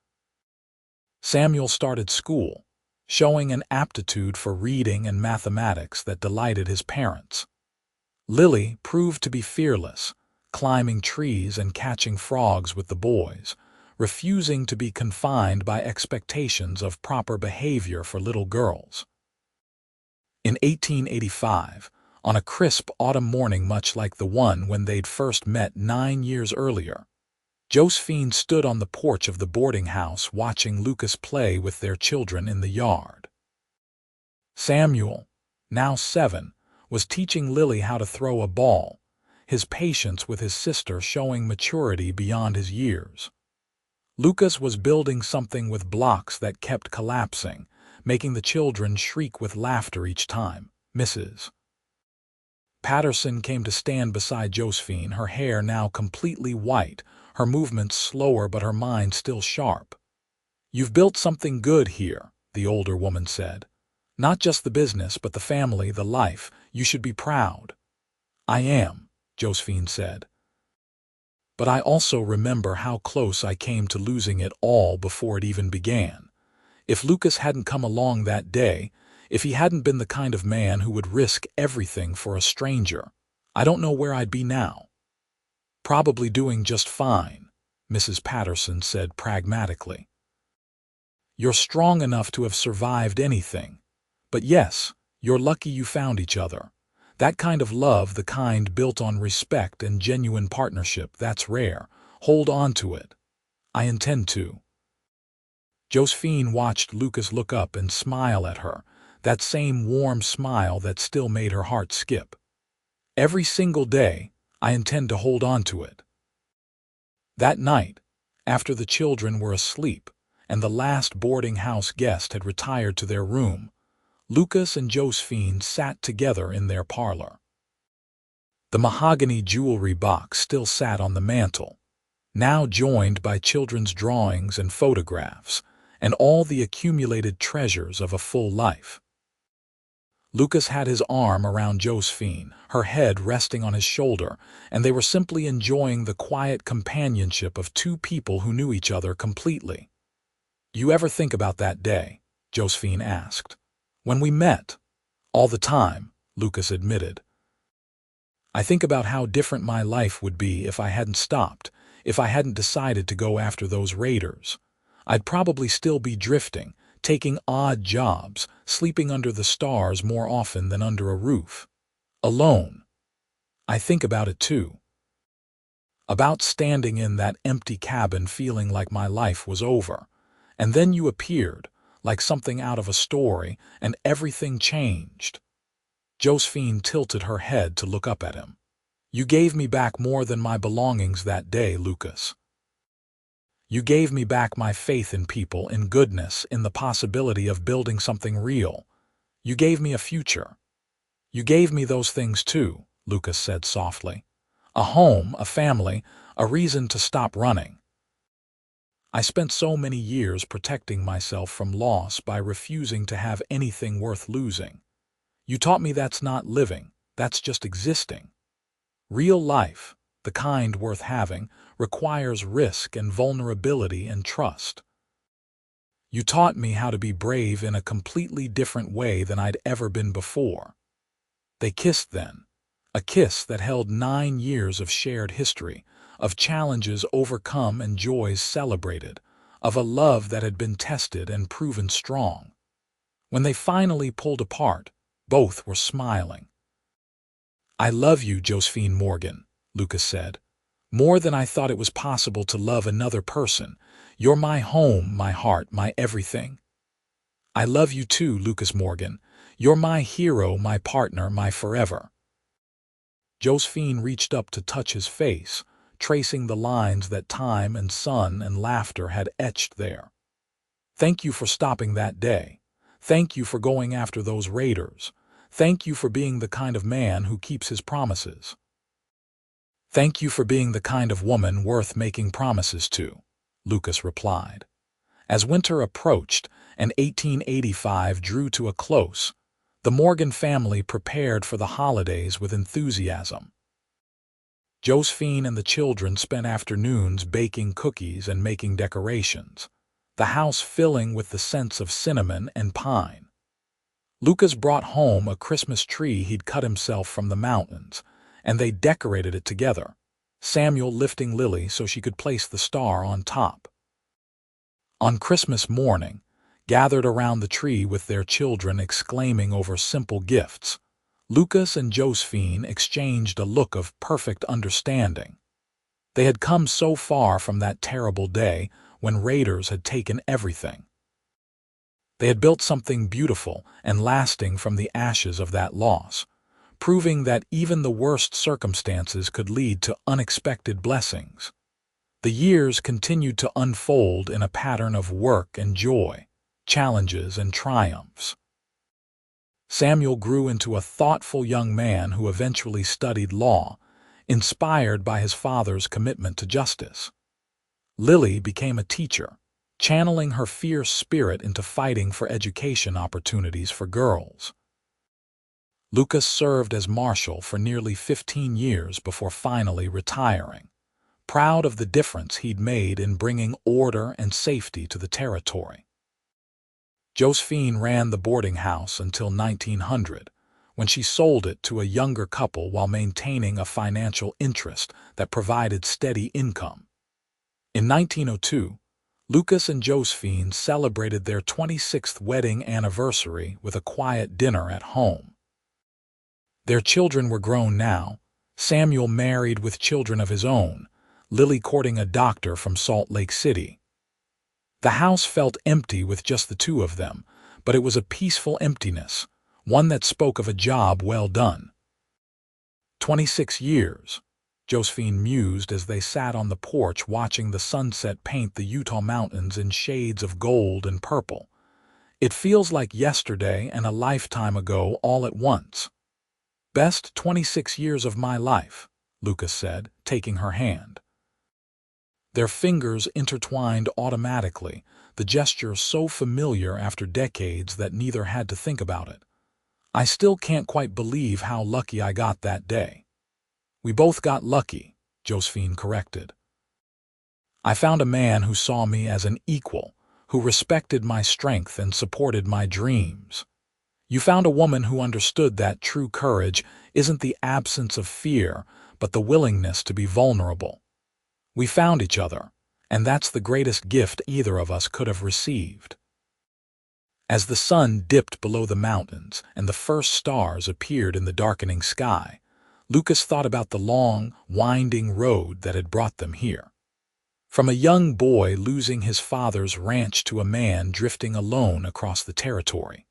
Samuel started school, showing an aptitude for reading and mathematics that delighted his parents. Lily proved to be fearless, climbing trees and catching frogs with the boys, refusing to be confined by expectations of proper behavior for little girls. In 1885, on a crisp autumn morning much like the one when they'd first met 9 years earlier, Josephine stood on the porch of the boarding house watching Lucas play with their children in the yard. Samuel, now 7, was teaching Lily how to throw a ball, his patience with his sister showing maturity beyond his years. Lucas was building something with blocks that kept collapsing, making the children shriek with laughter each time. Mrs. Patterson came to stand beside Josephine, her hair now completely white, her movements slower but her mind still sharp. "You've built something good here," the older woman said. "Not just the business, but the family, the life. You should be proud." "I am," Josephine said. "But I also remember how close I came to losing it all before it even began. If Lucas hadn't come along that day, if he hadn't been the kind of man who would risk everything for a stranger, I don't know where I'd be now." "Probably doing just fine," Mrs. Patterson said pragmatically. "You're strong enough to have survived anything. But yes, you're lucky you found each other. That kind of love, the kind built on respect and genuine partnership, that's rare. Hold on to it." "I intend to." Josephine watched Lucas look up and smile at her, that same warm smile that still made her heart skip. "Every single day, I intend to hold on to it." That night, after the children were asleep and the last boarding house guest had retired to their room, Lucas and Josephine sat together in their parlor. The mahogany jewelry box still sat on the mantel, now joined by children's drawings and photographs, and all the accumulated treasures of a full life. Lucas had his arm around Josephine, her head resting on his shoulder, and they were simply enjoying the quiet companionship of 2 people who knew each other completely. "You ever think about that day?" Josephine asked. "When we met?" "All the time," Lucas admitted. "I think about how different my life would be if I hadn't stopped, if I hadn't decided to go after those raiders. I'd probably still be drifting, taking odd jobs, sleeping under the stars more often than under a roof. Alone. I think about it too. About standing in that empty cabin feeling like my life was over. And then you appeared, like something out of a story, and everything changed." Josephine tilted her head to look up at him. "You gave me back more than my belongings that day, Lucas. You gave me back my faith in people, in goodness, in the possibility of building something real. You gave me a future." "You gave me those things too," Lucas said softly. "A home, a family, a reason to stop running. I spent so many years protecting myself from loss by refusing to have anything worth losing. You taught me that's not living, that's just existing. Real life, the kind worth having, requires risk and vulnerability and trust. You taught me how to be brave in a completely different way than I'd ever been before." They kissed then, a kiss that held 9 years of shared history, of challenges overcome and joys celebrated, of a love that had been tested and proven strong. When they finally pulled apart, both were smiling. "I love you, Josephine Morgan," Lucas said. "More than I thought it was possible to love another person. You're my home, my heart, my everything." "I love you too, Lucas Morgan. You're my hero, my partner, my forever." Josephine reached up to touch his face, tracing the lines that time and sun and laughter had etched there. Thank you for stopping that day. Thank you for going after those raiders. Thank you for being the kind of man who keeps his promises. Thank you for being the kind of woman worth making promises to, Lucas replied. As winter approached and 1885 drew to a close, the Morgan family prepared for the holidays with enthusiasm. Josephine and the children spent afternoons baking cookies and making decorations, the house filling with the scents of cinnamon and pine. Lucas brought home a Christmas tree he'd cut himself from the mountains, and they decorated it together, Samuel lifting Lily so she could place the star on top. On Christmas morning, gathered around the tree with their children exclaiming over simple gifts, Lucas and Josephine exchanged a look of perfect understanding. They had come so far from that terrible day when raiders had taken everything. They had built something beautiful and lasting from the ashes of that loss, proving that even the worst circumstances could lead to unexpected blessings. The years continued to unfold in a pattern of work and joy, challenges and triumphs. Samuel grew into a thoughtful young man who eventually studied law, inspired by his father's commitment to justice. Lily became a teacher, channeling her fierce spirit into fighting for education opportunities for girls. Lucas served as marshal for nearly 15 years before finally retiring, proud of the difference he'd made in bringing order and safety to the territory. Josephine ran the boarding house until 1900, when she sold it to a younger couple while maintaining a financial interest that provided steady income. In 1902, Lucas and Josephine celebrated their 26th wedding anniversary with a quiet dinner at home. Their children were grown now, Samuel married with children of his own, Lily courting a doctor from Salt Lake City. The house felt empty with just the two of them, but it was a peaceful emptiness, one that spoke of a job well done. 26 years, Josephine mused as they sat on the porch watching the sunset paint the Utah mountains in shades of gold and purple. It feels like yesterday and a lifetime ago all at once. Best 26 years of my life, Lucas said, taking her hand. Their fingers intertwined automatically, the gesture so familiar after decades that neither had to think about it. I still can't quite believe how lucky I got that day. We both got lucky, Josephine corrected. I found a man who saw me as an equal, who respected my strength and supported my dreams. You found a woman who understood that true courage isn't the absence of fear, but the willingness to be vulnerable. We found each other, and that's the greatest gift either of us could have received. As the sun dipped below the mountains and the first stars appeared in the darkening sky, Lucas thought about the long, winding road that had brought them here. From a young boy losing his father's ranch to a man drifting alone across the territory.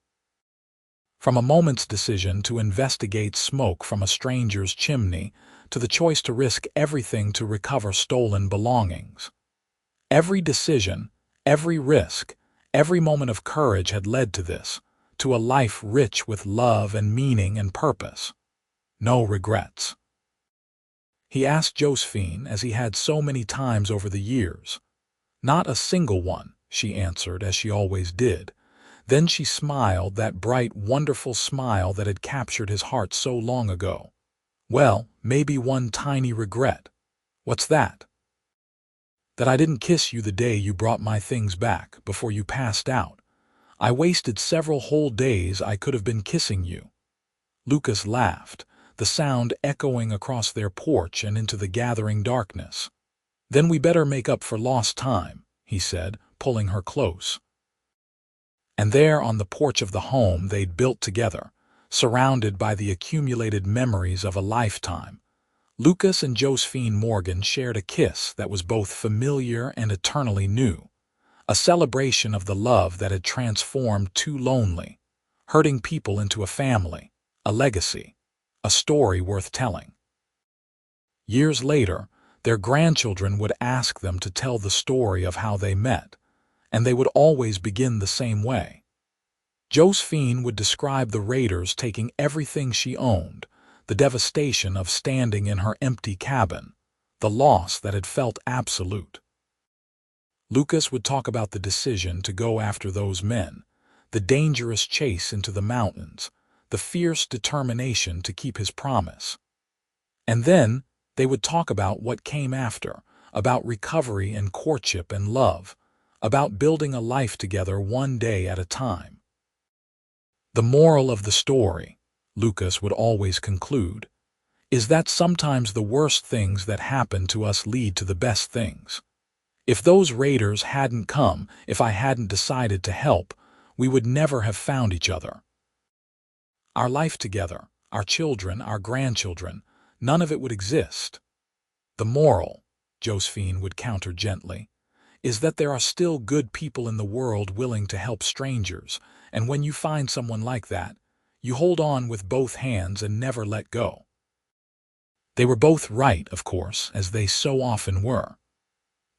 From a moment's decision to investigate smoke from a stranger's chimney to the choice to risk everything to recover stolen belongings. Every decision, every risk, every moment of courage had led to this, to a life rich with love and meaning and purpose. No regrets. He asked Josephine, as he had so many times over the years. Not a single one, she answered, as she always did. Then she smiled, that bright, wonderful smile that had captured his heart so long ago. Well, maybe one tiny regret. What's that? That I didn't kiss you the day you brought my things back, before you passed out. I wasted several whole days I could have been kissing you. Lucas laughed, the sound echoing across their porch and into the gathering darkness. Then we better make up for lost time, he said, pulling her close. And there on the porch of the home they'd built together, surrounded by the accumulated memories of a lifetime, Lucas and Josephine Morgan shared a kiss that was both familiar and eternally new, a celebration of the love that had transformed two lonely, hurting people into a family, a legacy, a story worth telling. Years later, Their grandchildren would ask them to tell the story of how they met, and they would always begin the same way. Josephine would describe the raiders taking everything she owned, the devastation of standing in her empty cabin, the loss that had felt absolute. Lucas would talk about the decision to go after those men, the dangerous chase into the mountains, the fierce determination to keep his promise. And then they would talk about what came after, about recovery and courtship and love, about building a life together one day at a time. The moral of the story, Lucas would always conclude, is that sometimes the worst things that happen to us lead to the best things. If those raiders hadn't come, if I hadn't decided to help, we would never have found each other. Our life together, our children, our grandchildren, none of it would exist. The moral, Josephine would counter gently, is that there are still good people in the world willing to help strangers, and when you find someone like that, you hold on with both hands and never let go. They were both right, of course, as they so often were.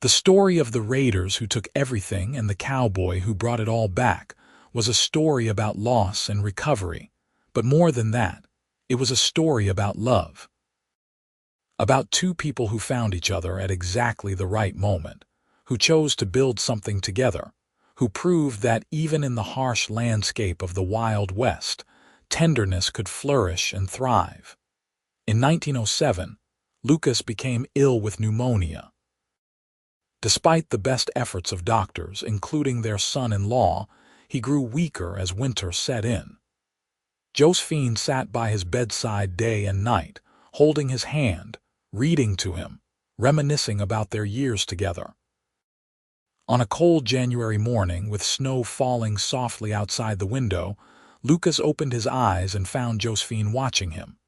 The story of the raiders who took everything and the cowboy who brought it all back was a story about loss and recovery, but more than that, it was a story about love. About two people who found each other at exactly the right moment, who chose to build something together, who proved that even in the harsh landscape of the Wild West, tenderness could flourish and thrive. In 1907, Lucas became ill with pneumonia. Despite the best efforts of doctors, including their son-in-law, he grew weaker as winter set in. Josephine sat by his bedside day and night, holding his hand, reading to him, reminiscing about their years together. On a cold January morning, with snow falling softly outside the window, Lucas opened his eyes and found Josephine watching him.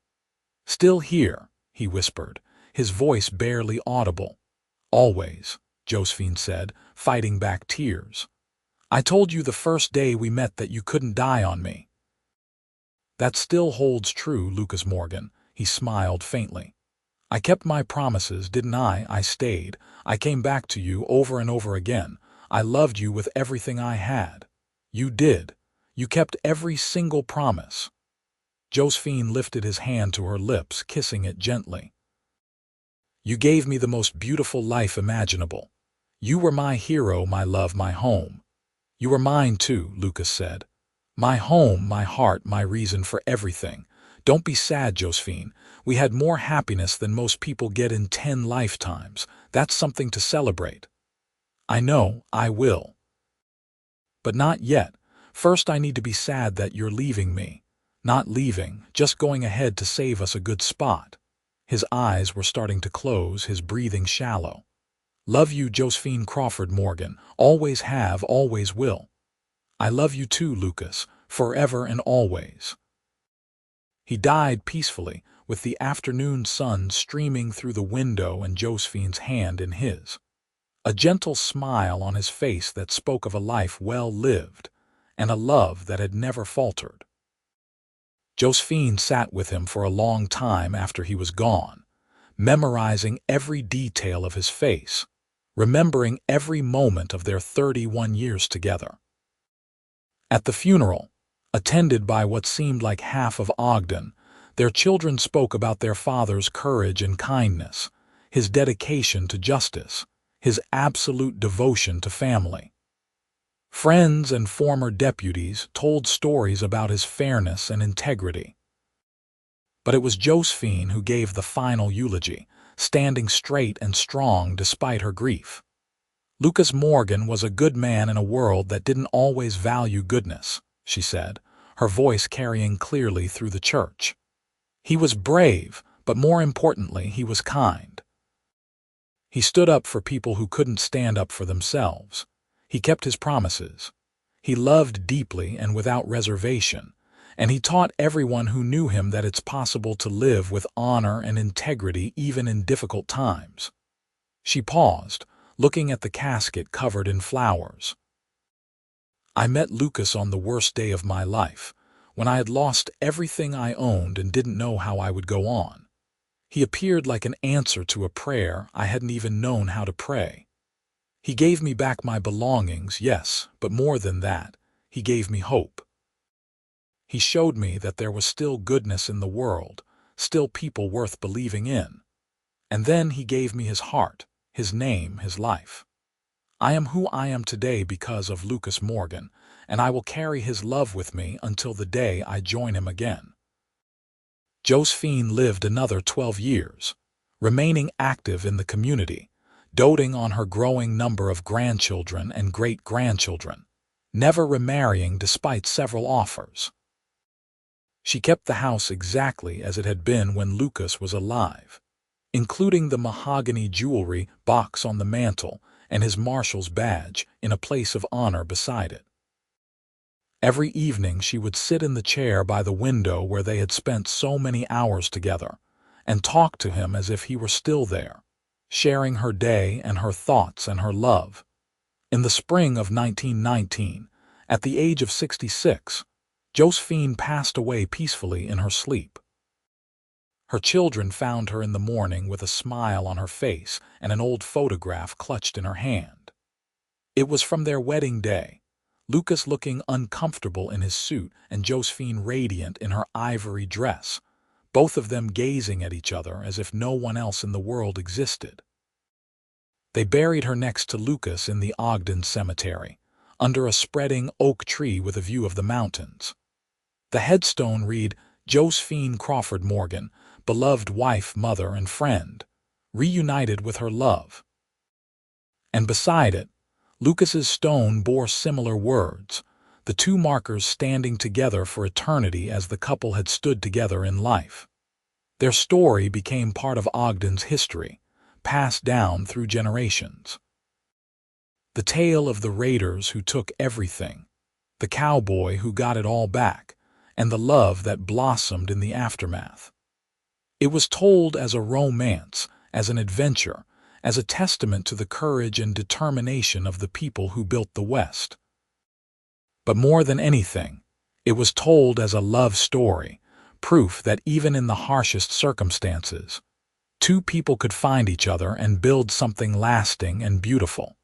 "Still here," he whispered, his voice barely audible. "Always," Josephine said, fighting back tears. "I told you the first day we met that you couldn't die on me." "That still holds true, Lucas Morgan," he smiled faintly. "I kept my promises, didn't I? I stayed. I came back to you over and over again. I loved you with everything I had. You did. You kept every single promise." Josephine lifted his hand to her lips, kissing it gently. "You gave me the most beautiful life imaginable. You were my hero, my love, my home." "You were mine too," Lucas said. "My home, my heart, my reason for everything. Don't be sad, Josephine. We had more happiness than most people get in 10 lifetimes. That's something to celebrate." "I know, I will. But not yet. First I need to be sad that you're leaving me. Not leaving, just going ahead to save us a good spot." His eyes were starting to close, his breathing shallow. "Love you, Josephine Crawford Morgan. Always have, always will." "I love you too, Lucas, forever and always." He died peacefully, with the afternoon sun streaming through the window and Josephine's hand in his. A gentle smile on his face that spoke of a life well lived, and a love that had never faltered. Josephine sat with him for a long time after he was gone, memorizing every detail of his face, remembering every moment of their 31 years together. At the funeral, attended by what seemed like half of Ogden, their children spoke about their father's courage and kindness, his dedication to justice, his absolute devotion to family. Friends and former deputies told stories about his fairness and integrity. But it was Josephine who gave the final eulogy, standing straight and strong despite her grief. "Lucas Morgan was a good man in a world that didn't always value goodness," she said, her voice carrying clearly through the church. "He was brave, but more importantly, he was kind. He stood up for people who couldn't stand up for themselves. He kept his promises. He loved deeply and without reservation, and he taught everyone who knew him that it's possible to live with honor and integrity even in difficult times." She paused, looking at the casket covered in flowers. "I met Lucas on the worst day of my life, when I had lost everything I owned and didn't know how I would go on. He appeared like an answer to a prayer I hadn't even known how to pray. He gave me back my belongings, yes, but more than that, he gave me hope. He showed me that there was still goodness in the world, still people worth believing in. And then he gave me his heart, his name, his life. I am who I am today because of Lucas Morgan, and I will carry his love with me until the day I join him again. Josephine lived another 12 years, remaining active in the community, doting on her growing number of grandchildren and great-grandchildren, never remarrying despite several offers. She kept the house exactly as it had been when Lucas was alive, including the mahogany jewelry box on the mantel and his marshal's badge in a place of honor beside it. Every evening she would sit in the chair by the window where they had spent so many hours together and talk to him as if he were still there, sharing her day and her thoughts and her love. In the spring of 1919, at the age of 66, Josephine passed away peacefully in her sleep. Her children found her in the morning with a smile on her face and an old photograph clutched in her hand. It was from their wedding day, Lucas looking uncomfortable in his suit and Josephine radiant in her ivory dress, both of them gazing at each other as if no one else in the world existed. They buried her next to Lucas in the Ogden Cemetery, under a spreading oak tree with a view of the mountains. The headstone read, "Josephine Crawford Morgan, beloved wife, mother, and friend, reunited with her love." And beside it, Lucas's stone bore similar words, the two markers standing together for eternity as the couple had stood together in life. Their story became part of Ogden's history, passed down through generations. The tale of the raiders who took everything, the cowboy who got it all back, and the love that blossomed in the aftermath. It was told as a romance, as an adventure, as a testament to the courage and determination of the people who built the West. But more than anything, it was told as a love story, proof that even in the harshest circumstances, two people could find each other and build something lasting and beautiful.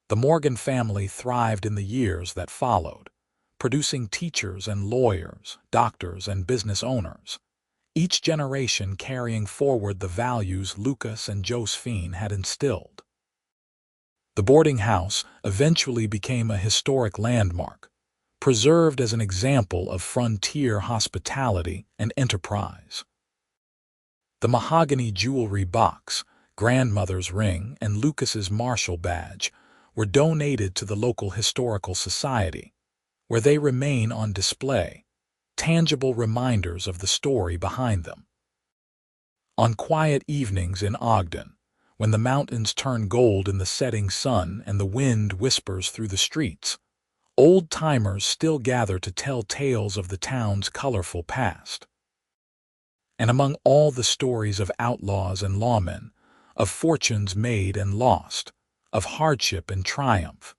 The Morgan family thrived in the years that followed, producing teachers and lawyers, doctors and business owners, each generation carrying forward the values Lucas and Josephine had instilled. The boarding house eventually became a historic landmark, preserved as an example of frontier hospitality and enterprise. The mahogany jewelry box, grandmother's ring, and Lucas's marshal badge were donated to the local historical society, where they remain on display, tangible reminders of the story behind them. On quiet evenings in Ogden, when the mountains turn gold in the setting sun and the wind whispers through the streets, old-timers still gather to tell tales of the town's colorful past. And among all the stories of outlaws and lawmen, of fortunes made and lost, of hardship and triumph,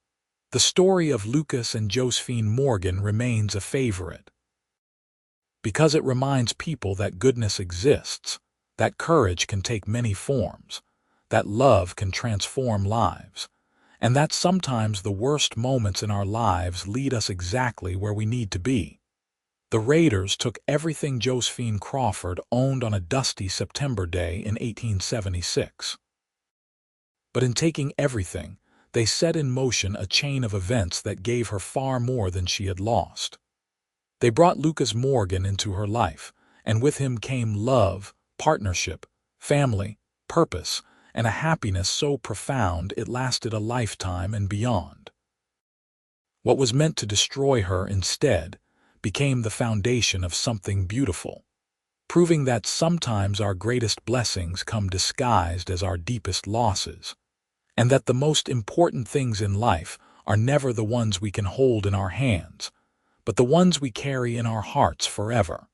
the story of Lucas and Josephine Morgan remains a favorite. Because it reminds people that goodness exists, that courage can take many forms, that love can transform lives, and that sometimes the worst moments in our lives lead us exactly where we need to be. The raiders took everything Josephine Crawford owned on a dusty September day in 1876. But in taking everything, they set in motion a chain of events that gave her far more than she had lost. They brought Lucas Morgan into her life, and with him came love, partnership, family, purpose, and a happiness so profound it lasted a lifetime and beyond. What was meant to destroy her instead became the foundation of something beautiful, proving that sometimes our greatest blessings come disguised as our deepest losses, and that the most important things in life are never the ones we can hold in our hands, but the ones we carry in our hearts forever.